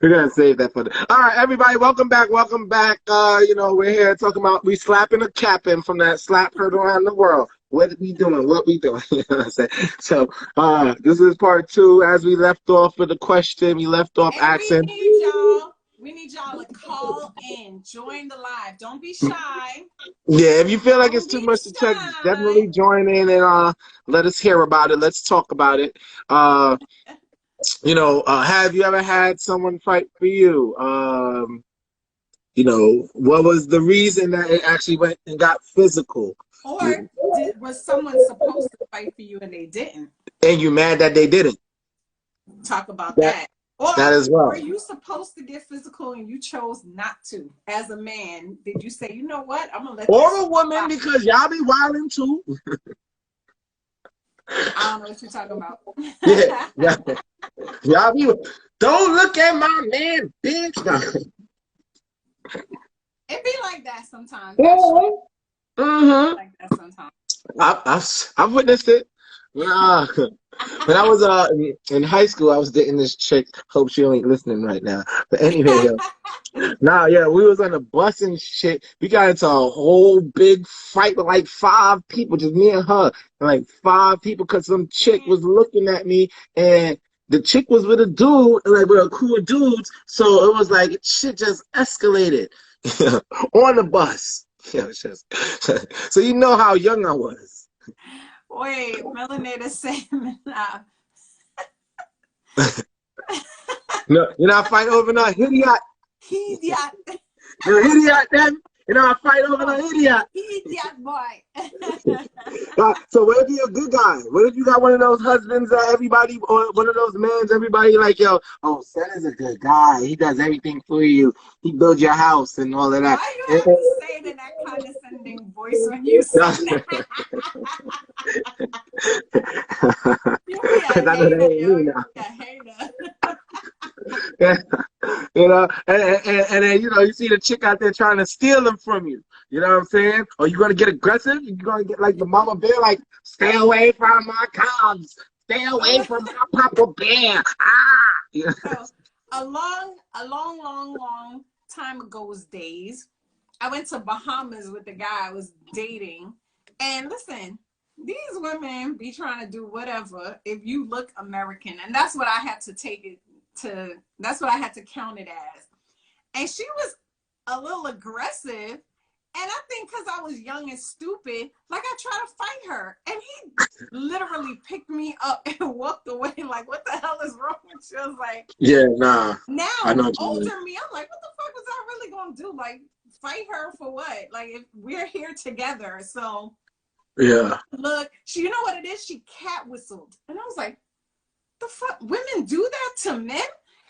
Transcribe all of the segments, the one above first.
We're gonna save that for the. All right, everybody, welcome back. Welcome back. We're here talking about we slapping a cap in from that slap heard around the world. What we doing? What we doing? You know what I'm saying? So, this is part two. As we left off with the question, we left off And asking. we need y'all to call in, join the live. Don't be shy. Yeah, if you feel like it's Don't too be much to check, shy. definitely join in and let us hear about it. Let's talk about it. Have you ever had someone fight for you? What was the reason that it actually went and got physical? Or was someone supposed to fight for you and they didn't? And you mad that they didn't? Talk about that. Or that as well. were you supposed to get physical and you chose not to? As a man, did you say, you know what? I'm gonna let or a woman because y'all be wilding too. I don't know what you're talking about. yeah. Y'all be don't look at my man, bitch. It be like that sometimes. Mm-hmm. Like that sometimes. I've witnessed it. When I was in high school, I was dating this chick. Hope she ain't listening right now. But anyway, we was on a bus and shit. We got into a whole big fight with like 5 people, just me and her, and like 5 people, because some chick was looking at me, and the chick was with a dude, and like with a crew of dudes. So it was like shit just escalated on the bus. Yeah, so you know how young I was. Wait, Melanator said, No, you're not fighting over no idiot. Idiot. You're an idiot, then. You know, I fight over no idiot. Idiot boy. So what if you're a good guy? What if you got one of those husbands that everybody, or one of those mans, everybody like, yo, oh, son is a good guy. He does everything for you. He builds your house and all of that. Why you have to say it in that condescending voice when you say that? You be a hater, yo. You be a hater. Yeah. And then you see the chick out there trying to steal them from you. You know what I'm saying? Or you gonna get aggressive? You gonna get like the mama bear, like stay away from my cubs, stay away from my papa bear. So, a long time ago's days, I went to Bahamas with the guy I was dating, and listen, these women be trying to do whatever if you look American, and that's what I had to take it to. That's what I had to count it as. And she was a little aggressive, and I think because I was young and stupid, like I tried to fight her, and he literally picked me up and walked away. Like, what the hell is wrong with you? I was like, yeah, nah. Now, I know older me, I'm like, what the fuck was I really gonna do? Like, fight her for what? Like, if we're here together, so yeah. Look, you know what it is? She cat whistled, and I was like, the fuck? Women do that to men?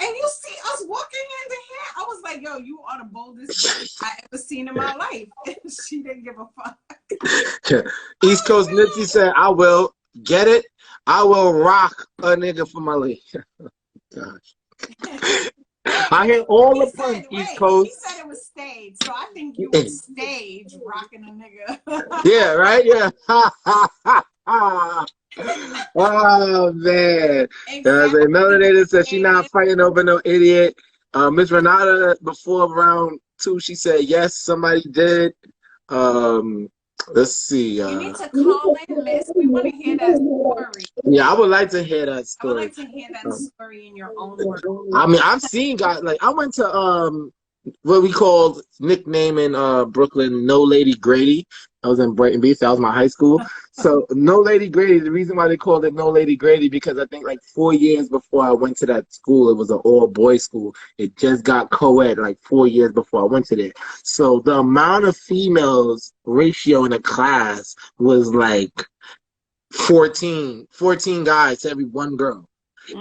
And you see us walking hand in hand. I was like, yo, you are the boldest bitch I ever seen in my life. And she didn't give a fuck. East Coast Nipsey said, I will get it. I will rock a nigga for my lady. Gosh. I hear all the puns, East Coast. He said it was staged, so I think you were stage rocking a nigga. Yeah, right? Yeah. Oh, man. Exactly. Melanator said she not fighting over no idiot. Miss Renata, before round 2, she said, yes, somebody did. Let's see. You need to call in, miss. We want to hear that story. Yeah, I would like to hear that story. I would like to hear that story in your own words. I mean, I've seen guys, like, I went to what we called nickname in Brooklyn, No Lady Grady. I was in Brighton Beach. That was my high school. So No Lady Grady, the reason why they called it No Lady Grady, because I think like 4 years before I went to that school, it was an all-boys school. It just got co-ed like 4 years before I went to there. So the amount of females ratio in a class was like 14 guys to every 1 girl.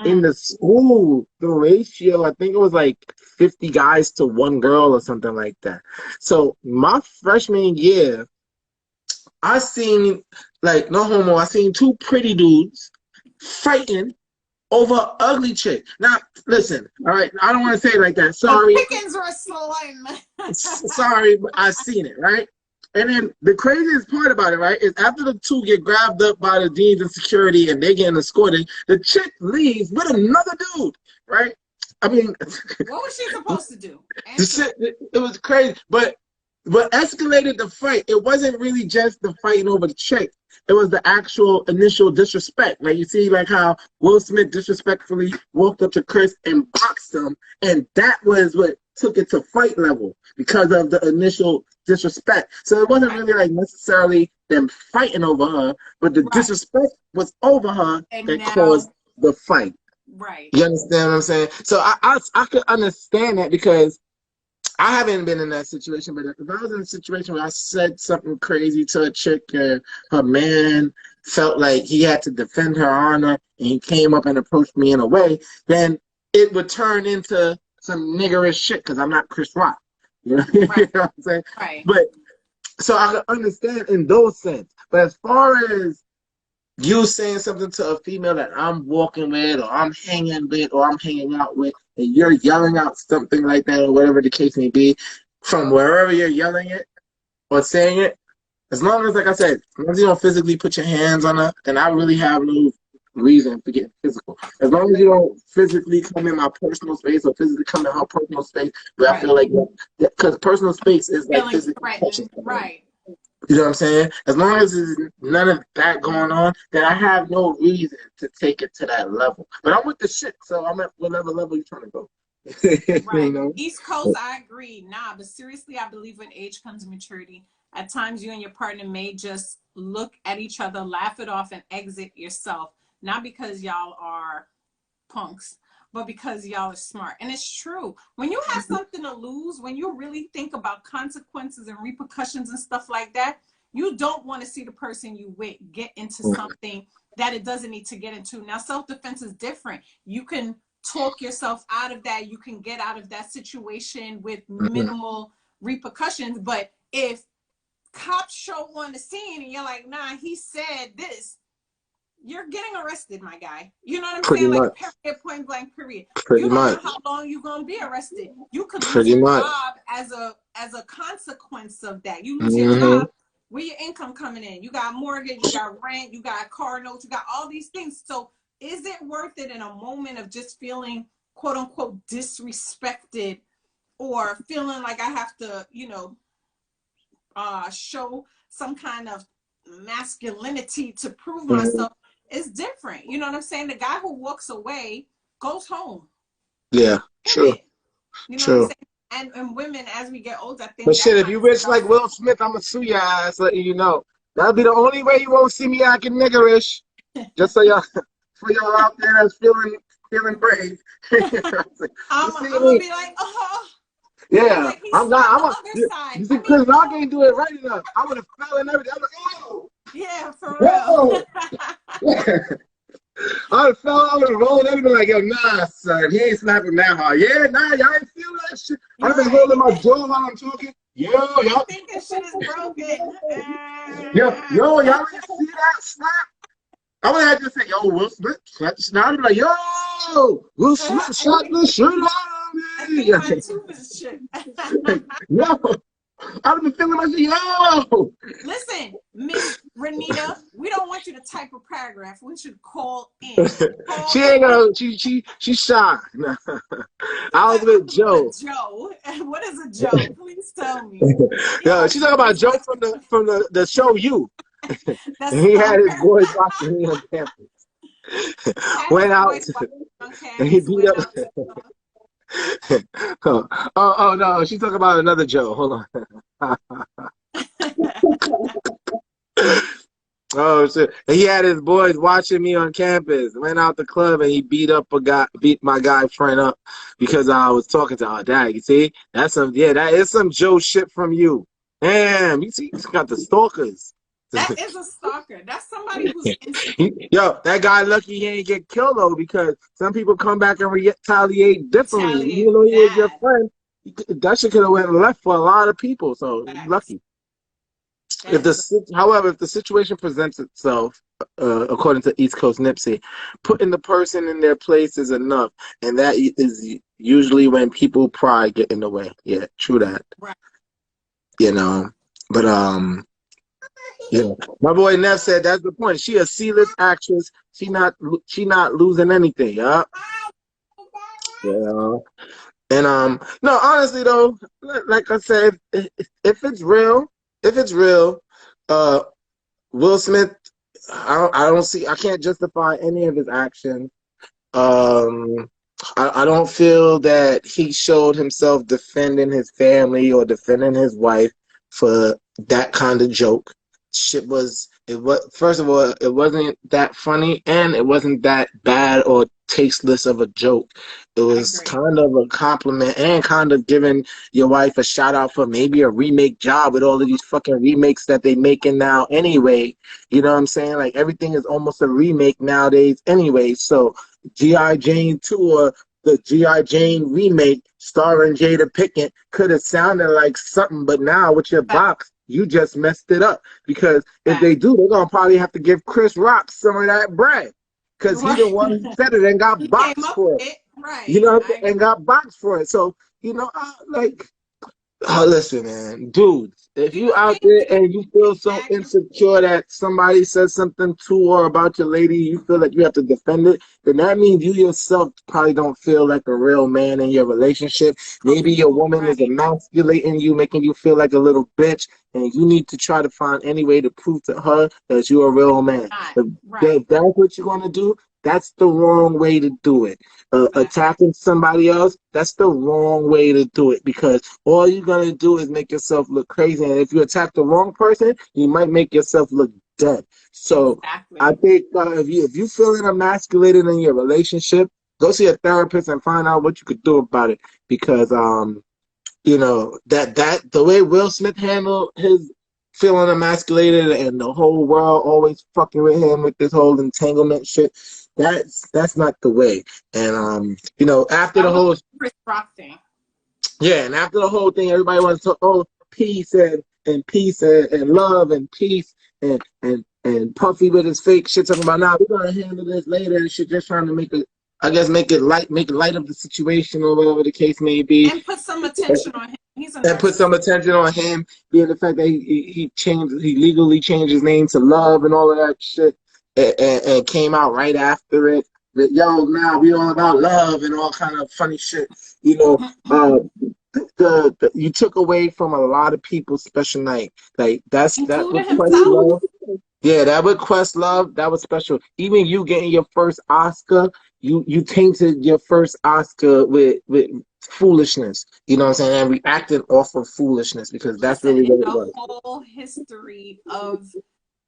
In the school, the ratio, I think it was like 50 guys to 1 girl or something like that. So my freshman year, I seen, like, no homo, I seen 2 pretty dudes fighting over an ugly chick. Now, listen, all right, I don't want to say it like that. Sorry. The pickings were slim. Sorry, but I seen it, right? And then the craziest part about it, right, is after the 2 get grabbed up by the deans and security and they getting escorted, the chick leaves with another dude, right? I mean, What was she supposed to do? the Answer. shit, it was crazy. But what escalated the fight, it wasn't really just the fighting over the chick. It was the actual initial disrespect. Like you see, like how Will Smith disrespectfully walked up to Chris and boxed him, and that was what took it to fight level because of the initial disrespect. So it wasn't Right. really like necessarily them fighting over her, but the Right. disrespect was over her And that now, caused the fight. right. You understand what I'm saying? So I could understand that because I haven't been in that situation, but if I was in a situation where I said something crazy to a chick and her man felt like he had to defend her honor and he came up and approached me in a way, then it would turn into some niggerish shit because I'm not Chris Rock. You know, you Right. know what I'm saying? Right. But so I can understand in those sense. But as far as you saying something to a female that I'm walking with or I'm hanging with or I'm hanging out with and you're yelling out something like that or whatever the case may be from wherever you're yelling it or saying it, as long as, like I said, as long as you don't physically put your hands on her, then I really have no reason for getting physical. As long as you don't physically come in my personal space or physically come in her personal space where I Right. feel like, because personal space is like Feeling physically touching threatened. somebody. Right. You know what I'm saying? As long as there's none of that going on, then I have no reason to take it to that level. But I'm with the shit, so I'm at whatever level you're trying to go. You Right. know? East Coast, I agree. Nah, but seriously, I believe when age comes maturity, at times you and your partner may just look at each other, laugh it off, and exit yourself. Not because y'all are punks, but because y'all are smart. And it's true. When you have something to lose, when you really think about consequences and repercussions and stuff like that, you don't want to see the person you with get into something that it doesn't need to get into. Now, self-defense is different. You can talk yourself out of that. You can get out of that situation with Mhm. minimal repercussions. But if cops show on the scene and you're like, nah, he said this, you're getting arrested, my guy. You know what I'm Pretty saying? Like, much. period, point blank, period. You Pretty don't know much. how long you're gonna be arrested. You could lose Pretty your much. job as a consequence of that. You lose your Hmm. job, where your income coming in? You got mortgage, you got rent, you got car notes, you got all these things. So is it worth it in a moment of just feeling quote unquote disrespected or feeling like I have to, show some kind of masculinity to prove Hmm. myself is different. You know what I'm saying? The guy who walks away goes home. Yeah, true, Period. You know what I'm true. saying? And women, as we get older, I But think that shit, if kind you of rich stuff. like Will Smith, I'ma sue your ass, letting you know. That'll be the only way you won't see me acting niggerish. Just so y'all, for y'all out there that's feeling brave. You see I'm gonna me? be like, oh, I'm Yeah, like, he I'm saw not. the I'm a. other You side. you see, I mean, Chris Rock ain't do it right enough. I would have fell and everything. I'm like, oh, yeah, for real. whoa. I would have fell. I would have rolled everything like, yo, nah, son, he ain't snapping that hard. Yeah, nah, y'all ain't feel that shit. I've You're been right. holding my jaw while I'm talking. Yo, I y'all, think his shit is broken. y'all didn't see that snap. I would have had to say, yo, Will Smith, shut the snap. I'd be like, yo, Will Smith I shot think the shit out I of think me. my tooth is chipped. Yo, I've been feeling like, yo. Listen, Miss Renita, we don't want you to type a paragraph. We should call in. Call She ain't in. gonna. She's shy. She's I was like, with I'm with a Joe. Joe. What is a Joe? Please tell me. Yo, Yo, she's talking about Joe from the show You. the And he had his stalker boys watching me on campus. had his Went out voice on and he campus, beat went up. out to Oh no, she's talking about another Joe. Hold on. Oh shit! And he had his boys watching me on campus. Went out the club and he beat my guy friend up because I was talking to our dad. You see, that is some Joe shit from You. Damn, you see, he's got the stalkers. that is a stalker. That's somebody who's insecure. Yo, that guy lucky he ain't get killed though, because some people come back and retaliate differently. Even Retaliate though he was your bad. friend, that shit could have went left for a lot of people. So he's Facts. lucky. That is However, if the situation presents itself, according to East Coast Nipsey, putting the person in their place is enough, and that is usually when people pride get in the way. Yeah, true that. right. You know, but yeah, my boy Neff said that's the point. She a C-list actress. She not losing anything. Yeah, Yeah. And no, honestly though, like I said, if it's real, if it's real, uh, Will Smith, I don't see, I can't justify any of his actions. Um, I don't feel that he showed himself defending his family or defending his wife for that kind of joke. It was first of all, it wasn't that funny and it wasn't that bad or tasteless of a joke. It I was agree. kind of a compliment and kind of giving your wife a shout out for maybe a remake job with all of these fucking remakes that they making now anyway. You know what I'm saying? Like everything is almost a remake nowadays anyway. So G.I. Jane 2 or the G.I. Jane remake starring Jada Pinkett could have sounded like something, but now with your Fact, box, you just messed it up. Because if fact. they do, they're gonna probably have to give Chris Rock some of that bread. Because he the Right. one who said it and got He came boxed up for it. with it. You Right. know, I and agree. got boxed for it. So, like oh, listen, man, dude, if Do you you out think there it and you feel so aggravates? insecure that somebody says something to or about your lady, you feel like you have to defend it, then that means you yourself probably don't feel like a real man in your relationship. Maybe your woman is Right. emasculating you, making you feel like a little bitch, and you need to try to find any way to prove to her that you're a real man. Not. If Right. that's what you're going to do, that's the wrong way to do it. Fact. Attacking somebody else, that's the wrong way to do it because all you're gonna do is make yourself look crazy. And if you attack the wrong person, you might make yourself look dead. So I Exactly. think if you feeling emasculated in your relationship, go see a therapist and find out what you could do about it. Because that the way Will Smith handled his feeling emasculated and the whole world always fucking with him with this whole entanglement shit. That's not the way. And after That the was whole Chris Rock thing. yeah, and after the whole thing, everybody wants to peace and peace and love and peace and Puffy with his fake shit talking about now we're gonna handle this later and shit, just trying to make it light of the situation or whatever the case may be, And put some attention on him. He's a and put some narcissist. attention on him being the fact that he legally changed his name to Love and all of that shit, and came out right after it. That yo, now we all about love and all kind of funny shit. You know, you took away from a lot of people's special night. Like that Including with himself. Questlove. Yeah, that with Questlove, that was special. Even you getting your first Oscar, you tainted your first Oscar with foolishness. You know what I'm saying? And reacted off of foolishness because that's Listen, really in what it the was. whole history of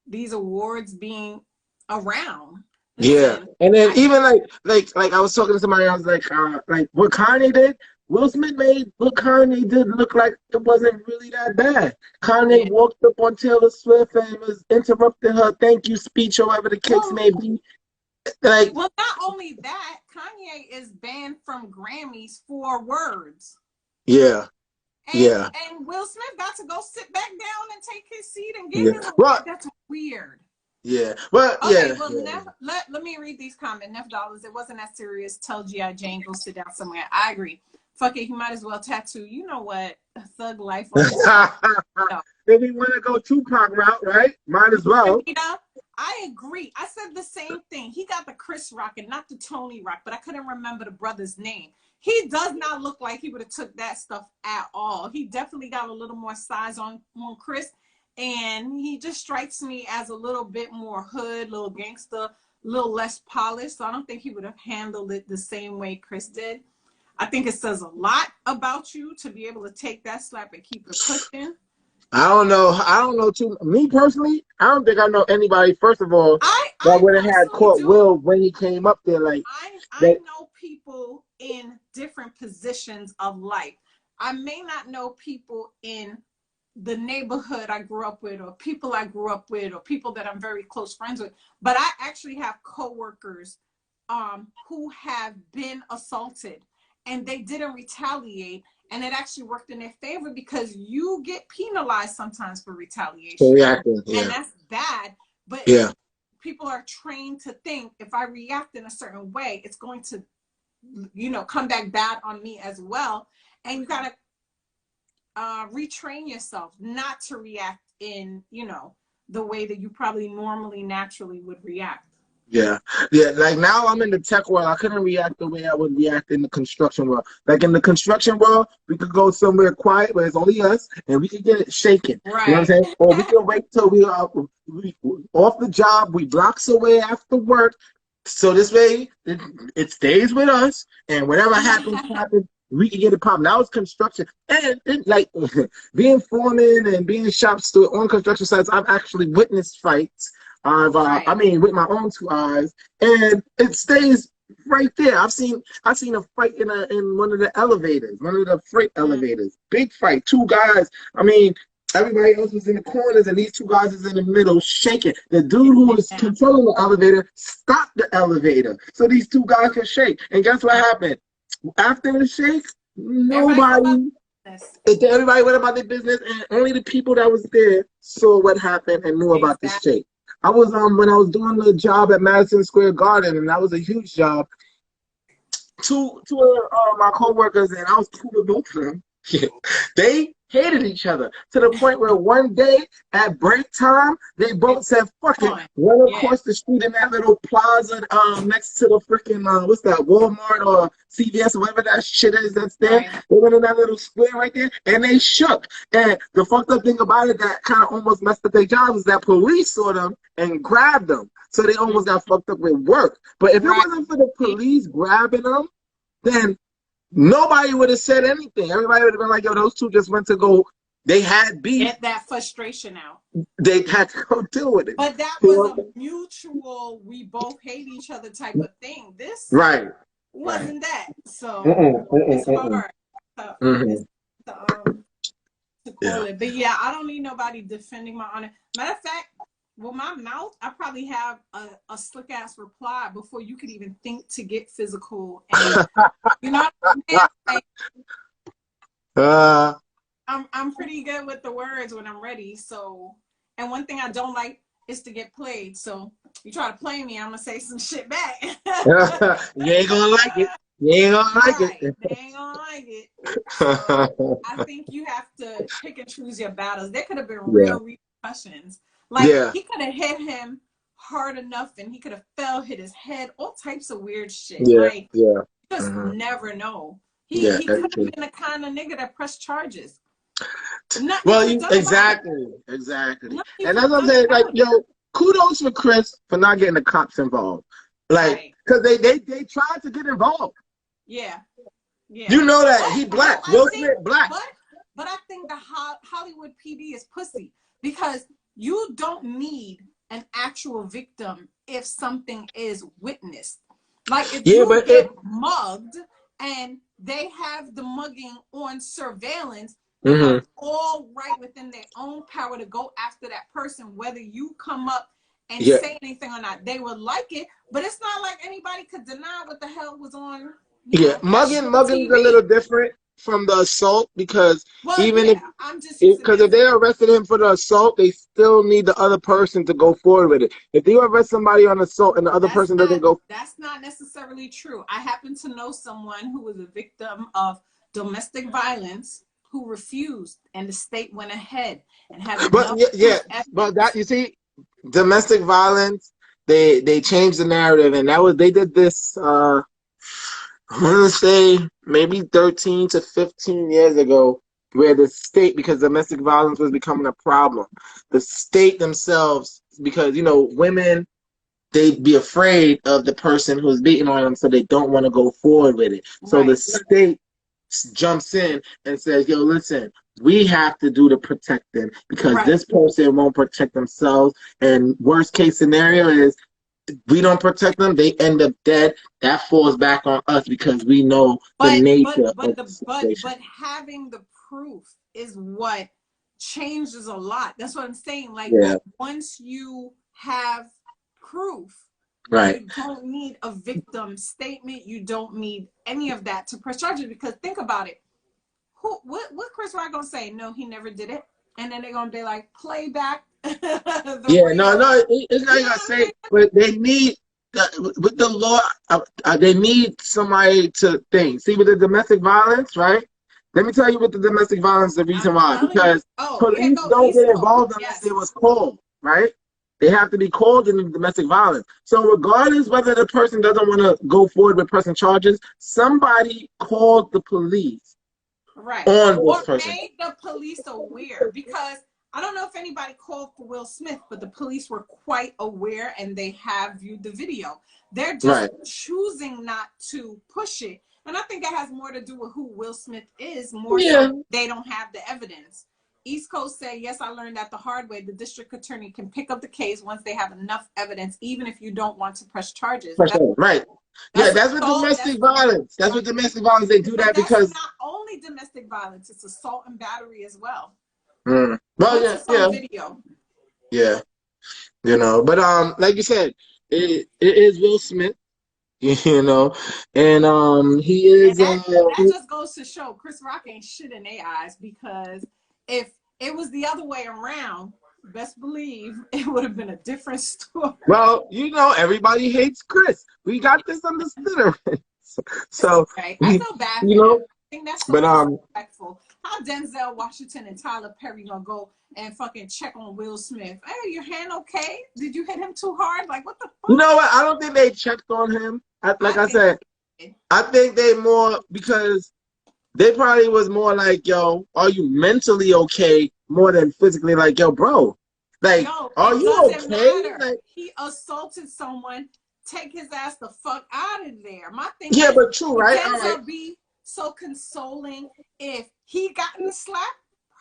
these awards being around, Yeah, listen, and then I even like I was talking to somebody, I was like what Kanye did. Will Smith made what Kanye did look like it wasn't really that bad. Kanye yeah. walked up on Taylor Swift and was interrupting her thank you speech or whatever the case Well, may be. Like, well, not only that, Kanye is banned from Grammys for words. yeah, And yeah, and Will Smith got to go sit back down and take his seat and get yeah. his award. Well, That's weird. yeah, well, Okay, yeah, well, yeah. let me read these comments. Neff Dollars, it wasn't that serious. Tell G.I. Jane, go sit down somewhere. I agree. Fuck it, he might as well tattoo. You know what? Thug life on his fucking self. If you want to go Tupac route, right? Might as well. Anita, I agree. I said the same thing. He got the Chris Rock and not the Tony Rock, but I couldn't remember the brother's name. He does not look like he would have took that stuff at all. He definitely got a little more size on Chris, and he just strikes me as a little bit more hood, little gangster, a little less polished. So I don't think he would have handled it the same way Chris did. I think it says a lot about you to be able to take that slap and keep it pushing. I don't know. I don't know too. Me personally, I don't think I know anybody. First of all, that I would have had personally caught do. Will when he came up there. Like I that. know people in different positions of life. I may not know people in the neighborhood I grew up with, or people I grew up with, or people that I'm very close friends with, but I actually have coworkers who have been assaulted and they didn't retaliate, and it actually worked in their favor because you get penalized sometimes for For retaliation, reacting. and Yeah, that's bad. But if yeah. people are trained to think if I react in a certain way, it's going to, come back bad on me as well. And you got to retrain yourself not to react in, the way that you probably normally naturally would react. Yeah, yeah. Like now, I'm in the tech world. I couldn't react the way I would react in the construction world. Like in the construction world, we could go somewhere quiet where it's only us, and we could get it shaking. You know what I'm Right. saying? Or we can wait till we off the job. We blocks away after work, so this way it stays with us, and whatever happens, happens. We can get it popped. Now it's construction, and like being foreman and being shop steward on construction sites. I've actually witnessed fights I Right. mean, with my own two eyes, and it stays right there. I've seen a fight in one of the elevators, one of the freight Mm. elevators. Big fight, two guys. I mean, everybody else was in the corners, and these two guys is in the middle, shaking. The dude who was Yeah. controlling the elevator stopped the elevator so these two guys could shake. And guess what happened? After the shake, Everybody go about nobody this. everybody went about their business, and only the people that was there saw what happened and knew about the Exactly. shake. I was when I was doing the job at Madison Square Garden, and that was a huge job. Two of my coworkers, and I was cool with both of them. They hated each other to the point where one day at break time, they both said, "Fuck it, On. run Yeah. across the street in that little plaza next to the freaking what's that, Walmart or CVS or whatever that shit is that's there." Right. They went in that little square right there, and they shook. And the fucked up thing about it that kind of almost messed up their job is that police saw them and grabbed them, so they almost got fucked up with work. But if it Right. wasn't for the police grabbing them, then nobody would have said anything. Everybody would have been like, "Yo, those two just went to go. They had beef. Get that frustration out. They had to go deal with it." But that You was a know? mutual, we both hate each other type of thing. This Right. Right. wasn't that. So Mm-mm, mm-mm, it's mm-mm. hard to, Mm-hmm. it's to call Yeah. it. But yeah, I don't need nobody defending my honor. Matter of fact, with my mouth, I probably have a slick ass reply before you could even think to get physical. And you know what I'm saying? Like, uh, I'm pretty good with the words when I'm ready. So, and one thing I don't like is to get played. So you try to play me, I'm gonna say some shit back. you ain't gonna like it. You ain't gonna like Right. it. They ain't gonna like it. So I think you have to pick and choose your battles. There could have been Yeah. real repercussions. Like Yeah. he could have hit him hard enough and he could have hit his head, all types of weird shit. Yeah. Like Yeah. you just Mm-hmm. never know. Yeah. He That's could true. have been the kind of nigga that pressed charges. Nothing you Well, could have you done about it. exactly. Nothing you And could that's have what I'm done saying. Like, about it. yo, kudos for Chris for not getting the cops involved. Like, Right. because they tried to get involved. Yeah. Yeah. You know that he But black. I Will think, Smith black. but I think the Hollywood PD is pussy because you don't need an actual victim if something is witnessed. Like if Yeah, you but get mugged and they have the mugging on surveillance, they have Mhm. all right within their own power to go after that person, whether you come up and Yeah, say anything or not. They would like it, but it's not like anybody could deny what the hell was on, yeah. national Mugging's a little TV. different from the assault because Well, even yeah, I'm just using because that if as they arrested him for the assault, they still need the other person to go forward with it. If you arrest somebody on assault and the other person doesn't go, that's not necessarily true. I happen to know someone who was a victim of domestic violence who refused, and the state went ahead and had but enough yeah, proof yeah. But that evidence. you see, domestic violence, they changed the narrative, and that was they did this. I want to say maybe 13 to 15 years ago, where the state, because domestic violence was becoming a problem, the state themselves, because women, they'd be afraid of the person who's beating on them, so they don't want to go forward with it. So the Right, state jumps in and says, "Yo, listen, we have to do the protecting because right, this person won't protect themselves. And worst case scenario is we don't protect them, they end up dead. That falls back on us because we know the nature of the situation." but having the proof is what changes a lot. That's what I'm saying. Like Yeah, once you have proof, right. you don't need a victim statement. You don't need any of that to press charges because think about it. What Chris Rock gonna say? No, he never did it. And then they're gonna be like, play back the Yeah, no, real. it's not You even know gonna what I'm say, saying? but they need with the law. They need somebody to think. See, with the domestic violence, right? Let me tell you with the domestic violence, the I'm reason why. telling you. Because Oh, here police go don't get East Coast. involved unless Yes. it was called, right? They have to be called in domestic violence. So regardless whether the person doesn't want to go forward with pressing charges, somebody called the police Right. on this Or person. made the police aware, because I don't know if anybody called for Will Smith, but the police were quite aware and they have viewed the video. They're just Right. choosing not to push it. And I think it has more to do with who Will Smith is, more Yeah. so they don't have the evidence. East Coast said, yes, I learned that the hard way. The district attorney can pick up the case once they have enough evidence, even if you don't want to press charges. Right. Yeah, that's with domestic violence. That's with domestic violence. They do that because because not only domestic violence, it's assault and battery as well. well, yeah. Video. Yeah. You know, but like you said, it is Will Smith, you know, and he is and that just goes to show Chris Rock ain't shit in their eyes, because if it was the other way around, best believe it would have been a different story. Well, you know, everybody hates Chris. We got this understood already. So okay. I feel bad, you know, I think that's so but disrespectful. How Denzel Washington and Tyler Perry gonna go and fucking check on Will Smith? Hey, your hand okay? Did you hit him too hard? Like, what the fuck? You know what? I don't think they checked on him. I said, I think they more because they probably was more like, yo, are you mentally okay more than physically? Like, yo, bro, like, are you okay? Like, he assaulted someone. Take his ass the fuck out of there. My thing yeah, is, but true, right? Denzel be so consoling if he gotten the slap.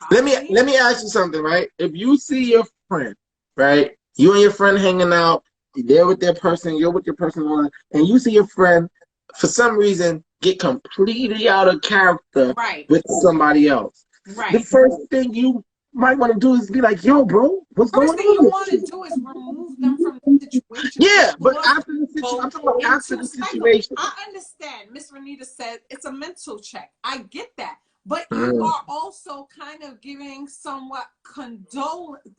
Let me ask you something, right? If you see your friend, right, you and your friend hanging out, they're with their person, you're with your person, and you see your friend for some reason get completely out of character with somebody else. Right. The first thing you might want to do is be like, yo, bro, what's going on? First thing you want to do is remove them from the situation. Yeah, but after the situation, I'm talking about after the situation. I understand. Miss Renita said it's a mental check. I get that. But you are also kind of giving somewhat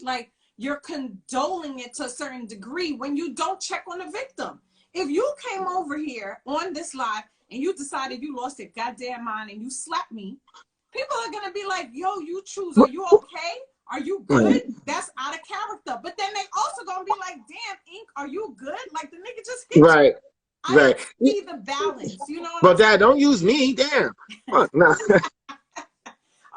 like you're condoling it to a certain degree when you don't check on the victim. If you came over here on this live and you decided you lost your goddamn mind and you slapped me, people are going to be like, yo, you choose. Are you okay? Are you good? That's out of character. But then they also going to be like, damn, Ink, are you good? Like the nigga just hit you. I see the balance. You know what But Dad, don't use me. Damn. Fuck, no.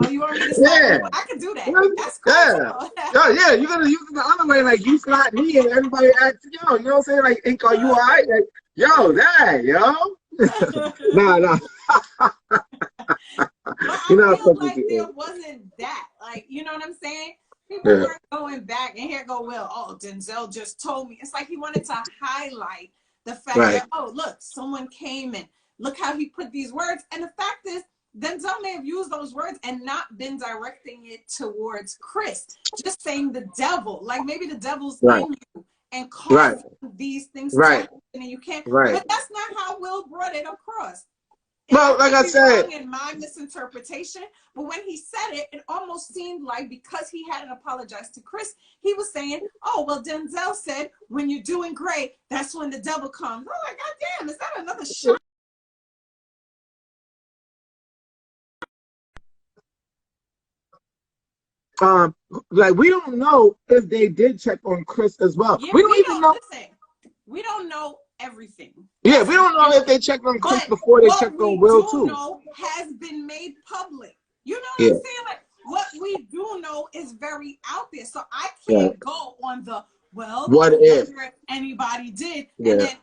Oh, you want me to slap you? I can do that. That's cool. Yeah, you're gonna use it the other way, like you slap me and everybody acts, yo, you know what I'm saying? Like, Ink, are you alright? Like, yo, Dad, yo. Nah. You know, I feel like there wasn't that. Like, you know what I'm saying? People weren't going back, and here go Will. Oh, Denzel just told me. It's like he wanted to highlight the fact that, oh, look, someone came and look how he put these words. And the fact is, Denzel may have used those words and not been directing it towards Chris, just saying the devil. Like maybe the devil's in you and causing these things to happen, and you can't. But that's not how Will brought it across. Well, like I said, in my misinterpretation, but when he said it, it almost seemed like because he hadn't apologized to Chris, he was saying, "Oh, well, Denzel said when you're doing great, that's when the devil comes." I'm like, God damn, is that another shot? Like we don't know if they did check on Chris as well. Yeah, we don't even know. Listen, we don't know everything. Yeah, we don't know if they checked on Chris before they checked on Will too. What we do know has been made public. You know what I'm saying? Like what we do know is very out there. So I can't go on the what if anybody did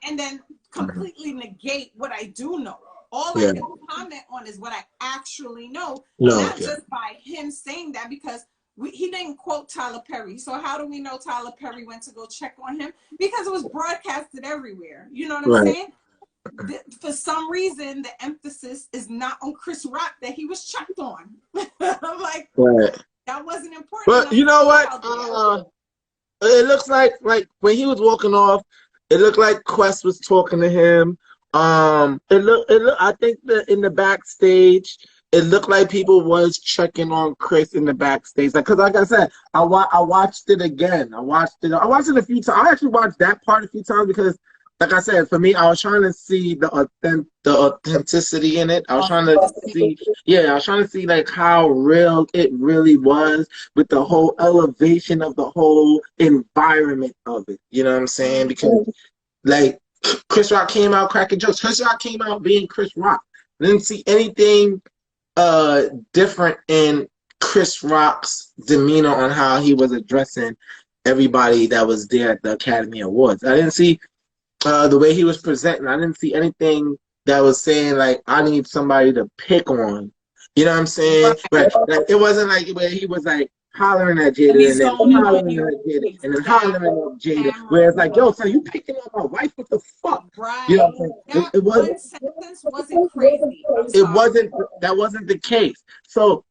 and then completely negate what I do know. All I can comment on is what I actually know, not just by him saying that, because he didn't quote Tyler Perry. So how do we know Tyler Perry went to go check on him? Because it was broadcasted everywhere. You know what I'm saying? For some reason, the emphasis is not on Chris Rock that he was checked on. I'm like, that wasn't important. But you know what? It looks like when he was walking off, it looked like Quest was talking to him. It looked. I think that in the backstage, it looked like people was checking on Chris in the backstage. Like, cause like I said, I watched it again. I watched it a few times. I actually watched that part a few times because like I said, for me, I was trying to see the authenticity in it. I was trying to Authenticity. see, yeah, I was trying to see like how real it really was with the whole elevation of the whole environment of it. You know what I'm saying? Because like Chris Rock came out cracking jokes. Chris Rock came out being Chris Rock. I didn't see anything different in Chris Rock's demeanor on how he was addressing everybody that was there at the Academy Awards. I didn't see the way he was presenting. I didn't see anything that was saying like I need somebody to pick on. You know what I'm saying? Right. But like it wasn't like where he was like hollering at And Jada he's and then zoning on hollering you. at Jada and then hollering Exactly. at Jada. Camera. Where it's like, yo, son, you picking on my wife? What the fuck? You know Right. what I'm saying? That one sentence wasn't crazy. I'm It sorry. wasn't that wasn't the case. So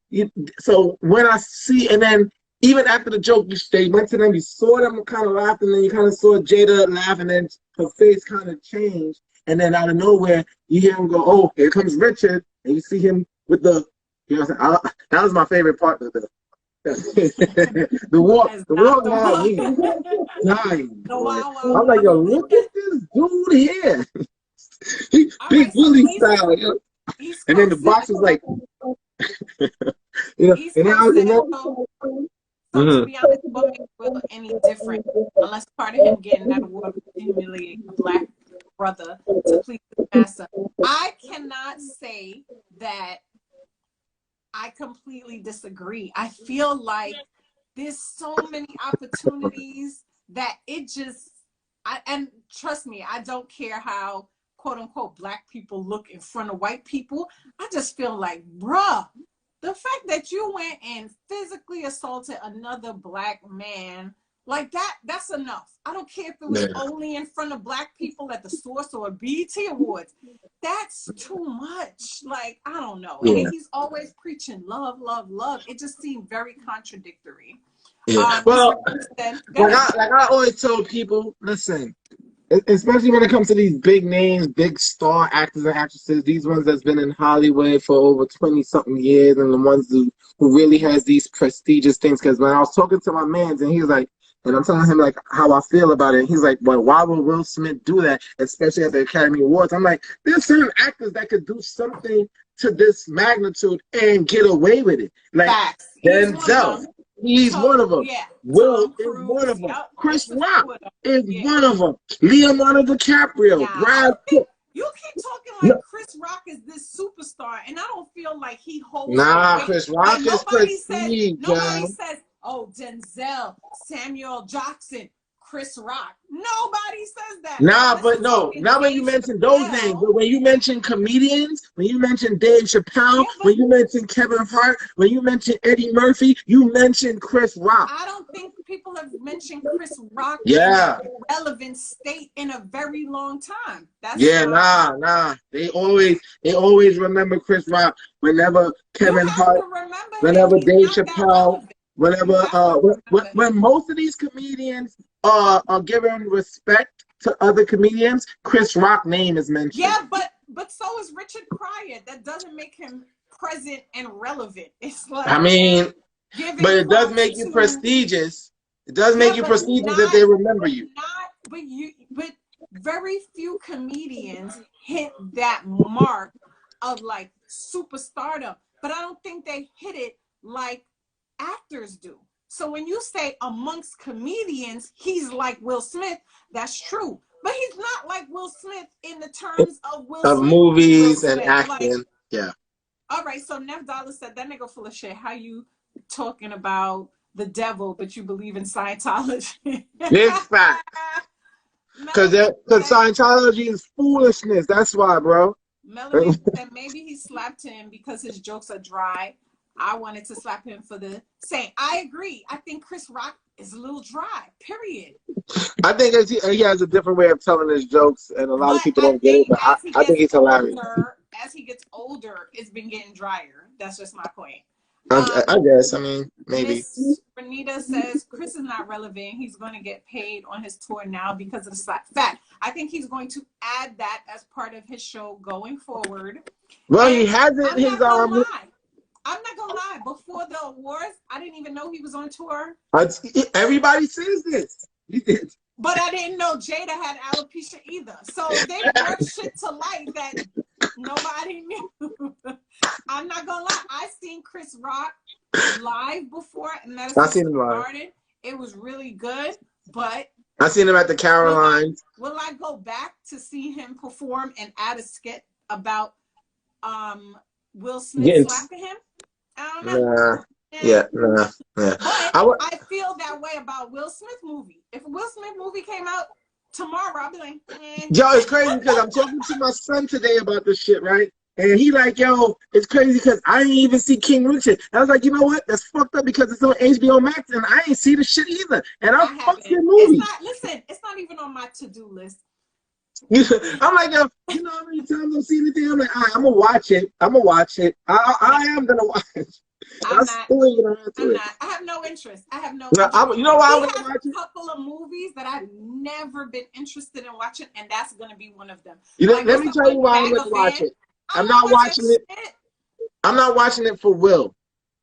when I see and then even after the joke, they went to them, you saw them kind of laugh, and then you kind of saw Jada laugh, and then her face kind of changed, and then out of nowhere you hear him go, "Oh, here comes Richard," and you see him with the, you know, what I'm saying? That was my favorite part of the That's the not walk the had one. me dying, The boy. Wow Wow I'm like, yo, World. look at this dude here, All Big right, so Willie style, you know? East And then the Coast said box was like, you know, East and then, Coast said so. So to Mhm. be honest, what makes Will any different unless part of him getting that award was humiliate a black brother to please his master? I cannot say that I completely disagree. I feel like there's so many opportunities that it just and trust me, I don't care how quote unquote black people look in front of white people. I just feel like, bruh, the fact that you went and physically assaulted another black man like that's enough. I don't care if it was Yeah. only in front of black people at the source or BET Awards. That's too much. Like, I don't know. And then Yeah. he's always preaching love, love, love. It just seemed very contradictory. Yeah. Mr. Well, Said, go ahead. like I always tell people, listen, especially when it comes to these big names, big star actors and actresses, these ones that's been in Hollywood for over 20 something years, and the ones who really has these prestigious things. Because when I was talking to my man, and he was like, and I'm telling him like how I feel about it, and he's like, well, why would Will Smith do that, especially at the Academy Awards? I'm like, there's certain actors that could do something to this magnitude and get away with it. Like Facts. He's one of Denzel, them. he's one of them. Yeah. Will Tom is one Cruise. of them. Yep. Chris It's a Rock few of them. is Yeah. one of them. Leonardo DiCaprio, Now, I Brad don't think Pitt. you keep talking like No, Chris Rock is this superstar, and I don't feel like he holds the nah, weight. Chris Like Rock is prestige, nobody yo. says, oh, Denzel, Samuel Jackson, Chris Rock. Nobody says that. But Nah, unless but you're no, talking not when you Dave mention those names, Chappelle, but when you mention comedians, when you mention Dave Chappelle, yeah, when but you mention Kevin Hart, when you mention Eddie Murphy, you mention Chris Rock. I don't think people have mentioned Chris Rock in a Yeah, relevant state in a very long time. That's yeah, not. nah. They always remember Chris Rock whenever You Kevin have Hart, to remember him. whenever He's Dave not that Chappelle, relevant. You whenever have to remember him. when most of these comedians are giving respect to other comedians, Chris Rock name is mentioned. Yeah, but so is Richard Pryor. That doesn't make him present and relevant. It's I like mean, but giving it does props make you to prestigious. It does make yeah, you prestigious if they remember you. but very few comedians hit that mark of like superstardom. But I don't think they hit it like actors do. So when you say amongst comedians, he's like Will Smith, that's true. But he's not like Will Smith in the terms of Will Of Smith being Will movies and Smith. Like, acting. Yeah. all right, so Nev Dollar said that nigga full of shit. How you talking about the devil, but you believe in Scientology? Big fact. Because Melody said Scientology is foolishness. That's why, bro. Melody said maybe he slapped him because his jokes are dry. I wanted to slap him for the same. I agree. I think Chris Rock is a little dry. Period. I think he has a different way of telling his jokes, and a lot of But people I don't get it. think But I think he's hilarious. as he gets older, it's been getting drier. That's just my point. I guess. I mean, maybe. Miss Renita says Chris is not relevant. He's going to get paid on his tour now because of the fact. I think he's going to add that as part of his show going forward. Well, And he hasn't. I'm His not gonna lie. I'm not gonna lie. Before the awards, I didn't even know he was on tour. Everybody says this. He did. But I didn't know Jada had alopecia either. So they brought shit to light that nobody knew. I'm not gonna lie. I seen Chris Rock live before at I Madison seen him Square live. Garden. It was really good, but I seen him at the Carolines. will I go back to see him perform and add a skit about Will Smith slapping him? I don't know. Nah. Yeah. But I feel that way about Will Smith movie. If a Will Smith movie came out tomorrow, I'll be like, Yo, it's crazy because I'm talking to my son today about this shit, right? And he like, yo, it's crazy because I didn't even see King Richard. And I was like, you know what? That's fucked up because it's on HBO Max and I ain't see the shit either. And I fucked the movie. It's not even on my to-do list. I'm like, yo, you know how many times I've seen anything? I'm like, all right, I'm gonna watch it. I am gonna watch it. I'm not. I have no interest. I have no interest. You know why I'm gonna watch it? A couple of movies that I've never been interested in watching, and that's gonna be one of them. Let me tell you why I'm gonna watch it. I'm not watching it. I'm not watching it for Will.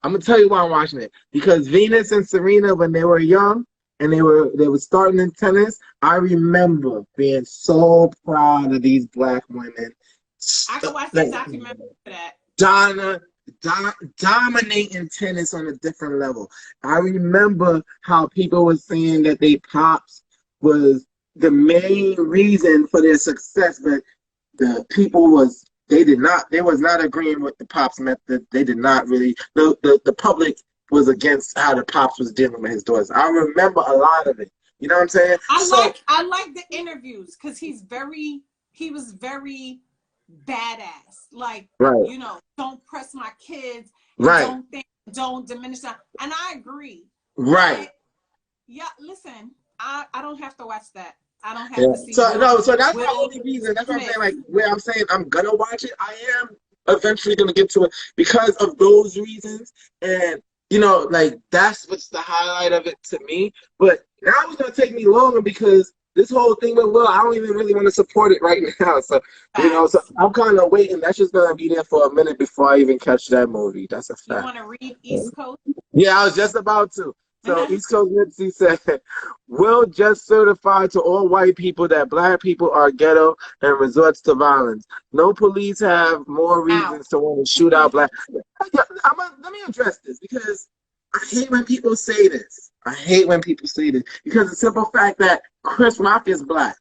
I'm gonna tell you why I'm watching it. Because Venus and Serena, when they were young and they were starting in tennis, I remember being so proud of these black women. I can watch that documentary for that. Dominating tennis on a different level. I remember how people were saying that they pops was the main reason for their success, but the people was not agreeing with the pops method. They did not really the public was against how the pops was dealing with his daughters. I remember a lot of it. You know what I'm saying? I like the interviews because he was very badass. Like, right. You know, don't press my kids. Right. Don't diminish them. And I agree. Right. But, yeah, listen, I don't have to watch that. I don't have to see. So that's my only reason. That's what I'm saying. Like, where I'm saying I'm gonna watch it, I am eventually gonna get to it because of those reasons. And you know, like that's what's the highlight of it to me. But now it's gonna take me longer because this whole thing with Will, I don't even really want to support it right now. So you know, so I'm kind of waiting. That's just gonna be there for a minute before I even catch that movie. That's a fact. You want to read East Coast? Yeah, I was just about to. So East Coast Nipsey said, Will just certified to all white people that black people are ghetto and resorts to violence. No police have more reasons to want to shoot out black. Let me address this because I hate when people say this. Because the simple fact that Chris Rock is black.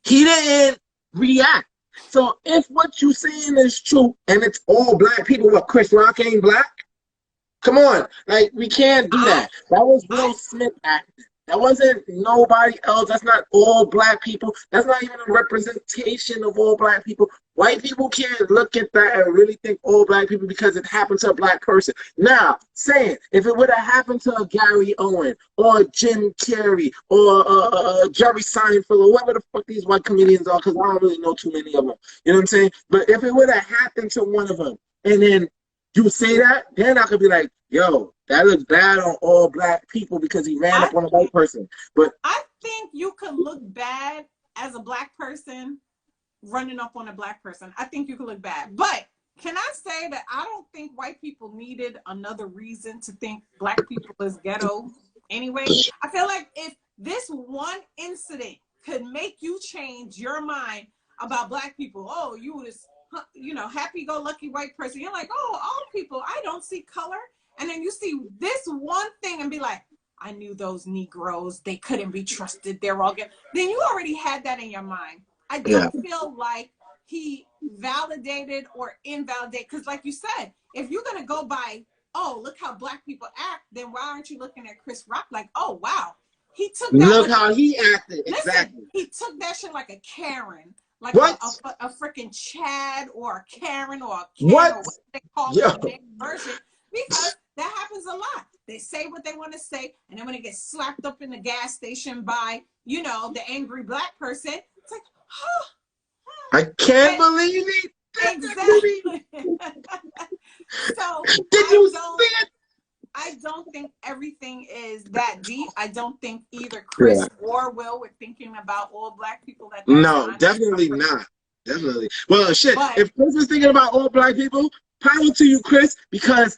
He didn't react. So if what you saying is true and it's all black people, what, Chris Rock ain't black? Come on, like we can't do that. That was Will Smith acting. That wasn't nobody else. That's not all black people. That's not even a representation of all black people. White people can't look at that and really think all black people because it happened to a black person. Now, saying if it would have happened to a Gary Owen or Jim Carrey or Jerry Seinfeld or whoever the fuck these white comedians are, because I don't really know too many of them. You know what I'm saying? But if it would have happened to one of them, and then you say that, then I could be like, yo, that looks bad on all black people because he ran up on a white person. But I think you could look bad as a black person running up on a black person. I think you could look bad. But can I say that I don't think white people needed another reason to think black people is ghetto anyway? I feel like if this one incident could make you change your mind about black people, oh, you was, you know, happy-go-lucky white person. You're like, oh, all people, I don't see color. And then you see this one thing and be like, I knew those Negroes, they couldn't be trusted. They're all good. Then you already had that in your mind. I don't feel like he validated or invalidated. Because like you said, if you're going to go by, oh, look how black people act, then why aren't you looking at Chris Rock like, oh, wow. He took that. Look how he acted. Listen, exactly. He took that shit like a Karen. Like a freaking Chad or a Karen or a Ken or what they call it, the version. Because that happens a lot. They say what they want to say, and then when it gets slapped up in the gas station by, you know, the angry black person, it's like, huh. I can't believe it. Exactly. So did you see it? I don't think everything is that deep. I don't think either Chris or Will were thinking about all black people at that No, time. definitely not. Definitely. Well, shit, if Chris was thinking about all black people, power to you, Chris, because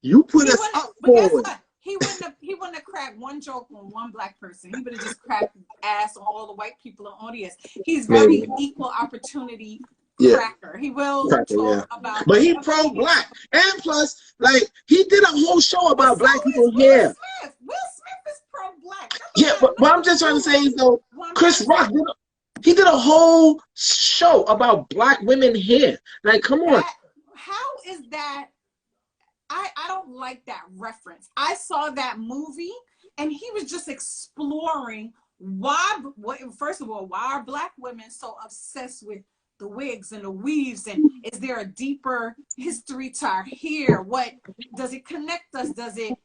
you put us up forward. he wouldn't have cracked one joke on one black person. He would have just cracked ass on all the white people in the audience. He's Maybe. very equal opportunity Yeah. cracker. He will Cracker, yeah. talk about, But he pro-black. And plus, like, he did a whole show but about so black is people Will here. Smith. Will Smith is pro-black. That Yeah, don't have but what I'm nothing just to trying to do say with is, though, one Chris person. Rock he did a whole show about black women here. Like, come on. How is that? I don't like that reference. I saw that movie and he was just exploring first of all, why are black women so obsessed with the wigs and the weaves, and is there a deeper history to our hair? What does it connect us? Does it,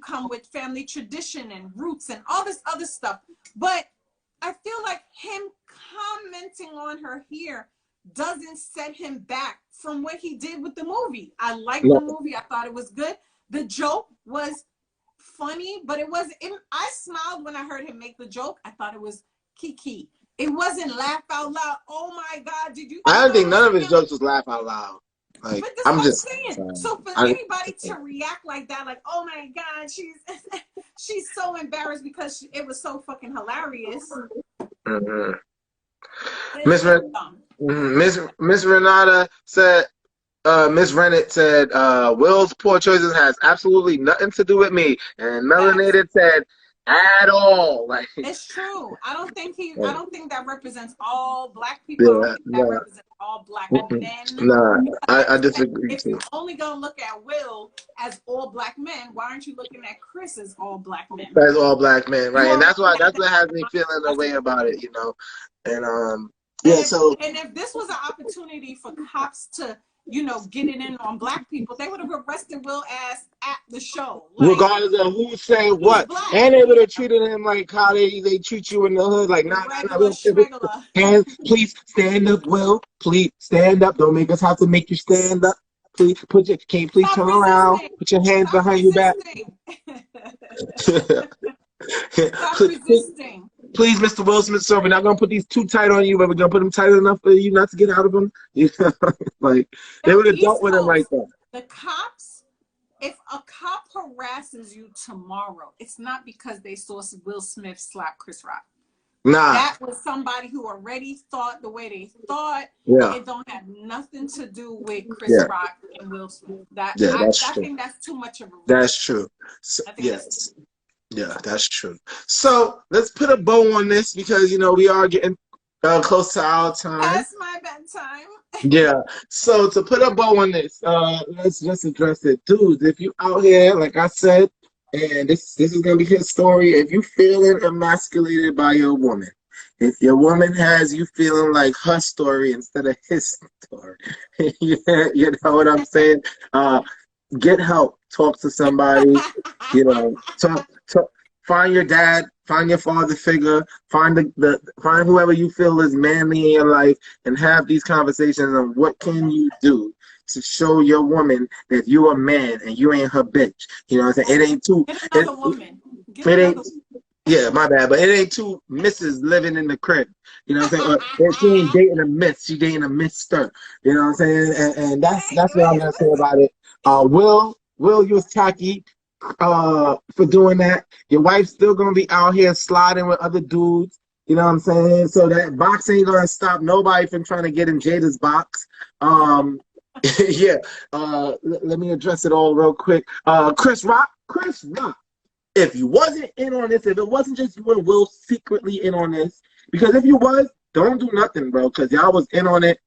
come with family tradition and roots and all this other stuff? But I feel like him commenting on her hair doesn't set him back from what he did with the movie. I liked the movie. I thought it was good. The joke was funny, but it wasn't. I smiled when I heard him make the joke. I thought it was kiki. It wasn't laugh out loud. Oh my God, did you? I don't think none of his jokes was laugh out loud. Like, but that's I'm what just I'm saying. sorry. So for anybody to react like that, like, oh my God, she's so embarrassed because it was so fucking hilarious. Mm-hmm. Miss Renata said, Miss Rennet said, Will's poor choices has absolutely nothing to do with me. And Melanated said, at all. Like, it's true. I don't think that represents all black people. I don't think that represents all black men. Nah, I disagree. If you're only gonna look at Will as all black men, why aren't you looking at Chris as all black men? As all black men, right? And that's what has me feeling the way about it, And if this was an opportunity for cops to, get it in on black people, they would have arrested Will ass at the show. Like, regardless of who said what. Black. And they would have treated him like how they treat you in the hood. Like, nah. And please stand up, Will. Please stand up. Don't make us have to make you stand up. Please please turn around. Put your hands behind your back. Stop resisting. Please, Mr. Will Smith, sir, we're not gonna put these too tight on you, but we're gonna put them tight enough for you not to get out of them. Like, they would have dealt with him like that. The cops, if a cop harasses you tomorrow, it's not because they saw Will Smith slap Chris Rock. Nah. That was somebody who already thought the way they thought. Yeah. It don't have nothing to do with Chris Rock and Will Smith. I think that's too much of a risk. That's true. So, yes. Yeah, that's true. So let's put a bow on this because we are getting close to our time. That's my bedtime. Yeah. So to put a bow on this, let's just address it, dudes. If you out here, like I said, and this is gonna be his story. If you feeling emasculated by your woman, if your woman has you feeling like her story instead of his story, you know what I'm saying? Get help. Talk to somebody. Talk. Find your dad. Find your father figure. Find find whoever you feel is manly in your life, and have these conversations on what can you do to show your woman that you a man and you ain't her bitch. You know what I'm saying? It ain't too. Get another woman. Yeah, my bad, but it ain't two misses living in the crib. You know what I'm saying? She ain't dating a miss. She dating a mister. You know what I'm saying? And that's what I'm gonna say about it. Will, you was tacky for doing that. Your wife's still gonna be out here sliding with other dudes. You know what I'm saying? So that box ain't gonna stop nobody from trying to get in Jada's box. Yeah. Let me address it all real quick. Chris Rock. If you wasn't in on this, if it wasn't just you and Will secretly in on this, because if you was, don't do nothing, bro, because y'all was in on it.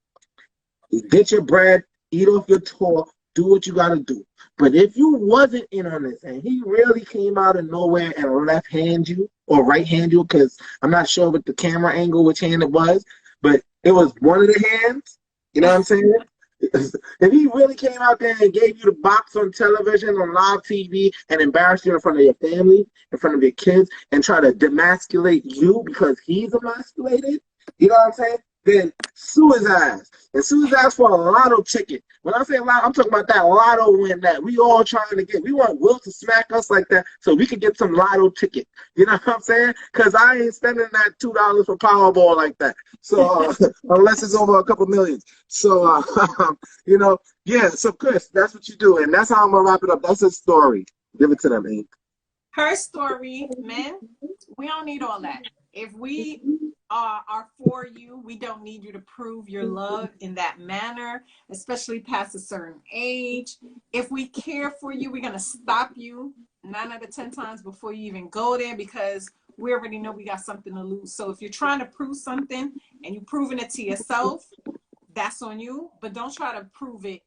Get your bread, eat off your tour, do what you gotta do. But if you wasn't in on this and he really came out of nowhere and left hand you or right hand you, because I'm not sure with the camera angle which hand it was, but it was one of the hands, you know what I'm saying? If he really came out there and gave you the box on television, on live TV, and embarrassed you in front of your family, in front of your kids, and try to demasculate you because he's emasculated, you know what I'm saying? Then sue his ass. And sue his ass for a lotto ticket. When I say lotto, I'm talking about that lotto win that we all trying to get. We want Will to smack us like that so we can get some lotto ticket. You know what I'm saying? Because I ain't spending that $2 for Powerball like that. So unless it's over a couple millions. So, yeah. So Chris, that's what you do. And that's how I'm going to wrap it up. That's his story. Give it to them, Ink. Her story, men, we don't need all that. If we are for you, we don't need you to prove your love in that manner, especially past a certain age. If we care for you, we're going to stop you 9 out of 10 times before you even go there, because we already know we got something to lose. So if you're trying to prove something and you're proving it to yourself, that's on you. But don't try to prove it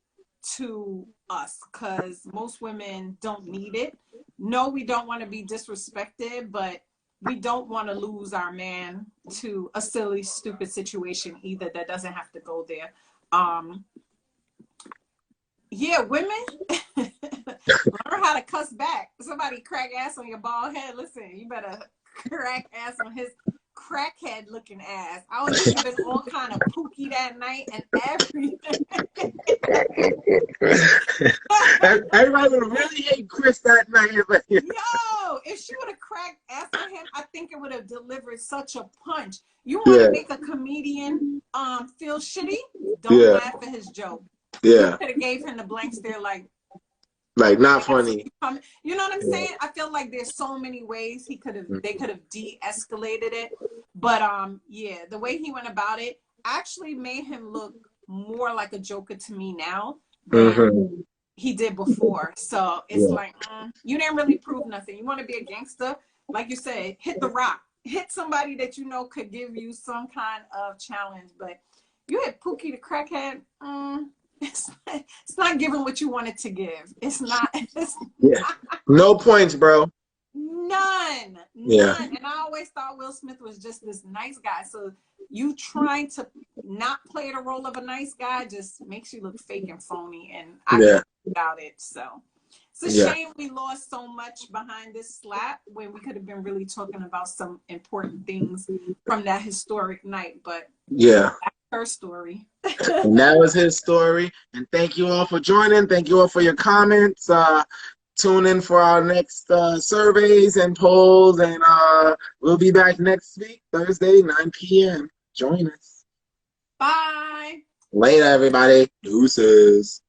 to us, because most women don't need it. No, we don't want to be disrespected, but we don't want to lose our man to a silly, stupid situation either that doesn't have to go there. Yeah, women, learn how to cuss back. Somebody crack ass on your bald head. Listen, you better crack ass on his crackhead looking ass. I was leaving all kind of pookie that night and everything. Everybody would really hate Chris that night. Yo, if she would have cracked ass on him, I think it would have delivered such a punch. You want to Yeah. make a comedian feel shitty? Don't Yeah. laugh at his joke. Yeah. You could have gave him the blank stare, like not funny. You know what I'm saying? I feel like there's so many ways they could have de-escalated it. But yeah, the way he went about it actually made him look more like a joker to me now than he did before. So it's like, you didn't really prove nothing. You want to be a gangster, like you said, hit the rock. Hit somebody that you know could give you some kind of challenge. But you hit Pookie the crackhead, it's not giving what you wanted to give. It's not. No points, bro. None. Yeah. And I always thought Will Smith was just this nice guy. So you trying to not play the role of a nice guy just makes you look fake and phony. And I can't doubt it. So it's a shame we lost so much behind this slap when we could have been really talking about some important things from that historic night. But yeah, that's her story. And that was his story. And thank you all for joining. Thank you all for your comments. Tune in for our next surveys and polls, and we'll be back next week, Thursday, 9 p.m. Join us. Bye. Later, everybody. Deuces.